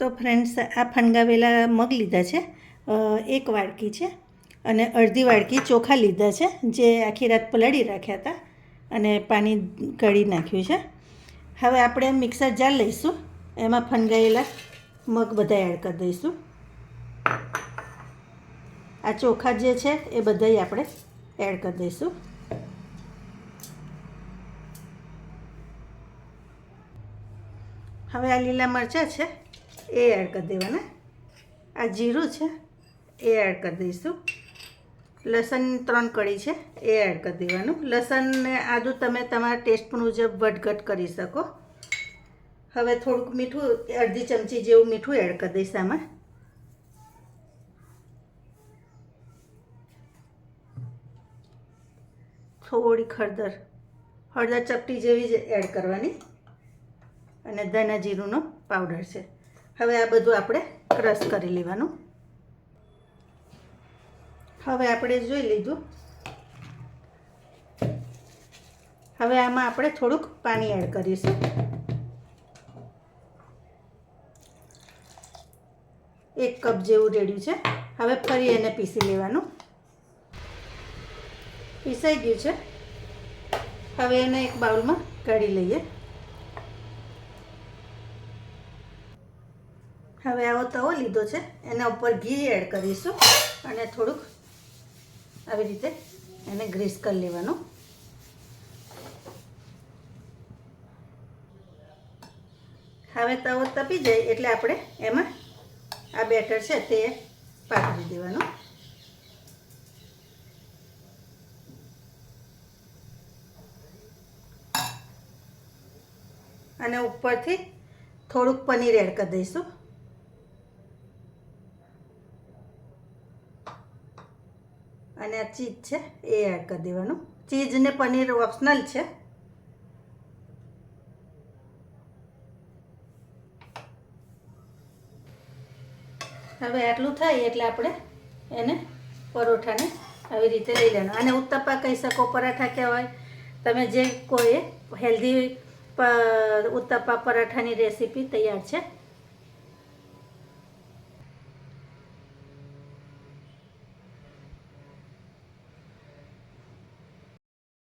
તો ફ્રેન્ડ્સ, આ ફણગાવેલા મગ લીધા છે, 1 વાડકી છે અને અડધી વાડકી ચોખા લીધા છે જે આખી રાત પલાળી રાખ્યા હતા અને પાણી કાઢી નાખ્યું છે. હવે આપણે મિક્સર જાર લઈશું, એમાં ફણગાવેલા મગ બધા એડ કરી દઈશું. આ ચોખા જે છે એ બધાય આપણે એડ કરી દઈશું. હવે આ લીલા મરચાં છે એ એડ કરી દેવાના. આ જીરું છે એ એડ કરી દઈશું. લસણ 3 કળી છે એ એડ કરી દેવાનું. લસણ ને આદું તમે તમારા ટેસ્ટ મુજબ વધઘટ કરી શકો. હવે થોડુંક મીઠું, અડધી ચમચી જેવું મીઠું એડ કરી દઈશ આમાં. થોડી હળદર ચપટી જેવી જ એડ કરવાની અને ધાણા જીરુંનો પાવડર છે. હવે આ બધું આપણે ક્રશ કરી લેવાનું. હવે આપણે જોઈ લીધું. હવે આમાં આપણે થોડુંક પાણી એડ કરીશું. 1 કપ જેવું રેડ્યું છે. હવે ફરી એને પીસી લેવાનું. પીસાઈ ગયું છે. હવે એને એક બાઉલમાં કાઢી લઈએ. હવે આવો તવો લીધો છે, એના ઉપર ઘી એડ કરીશું અને થોડુંક આવી રીતે એને ગ્રીસ કરી લેવાનું. હવે તવો તપી જાય એટલે આપણે એમાં આ બેટર છે તે પાથરી દેવાનું. અને ઉપરથી થોડુંક પનીર એડ કરી દઈશું. અને આ ચીઝ છે એ એડ કરી દેવાનું. ચીઝ ને પનીર ઓપ્શનલ છે. હવે આટલું થાય એટલે આપણે એને પરોઠાને આવી રીતે લઈ લેવાનું. આને ઉત્તપા કહી શકો, પરાઠા કહેવાય, તમે જે કોઈ. હેલ્ધી ઉત્તપા પરાઠાની રેસીપી તૈયાર છે.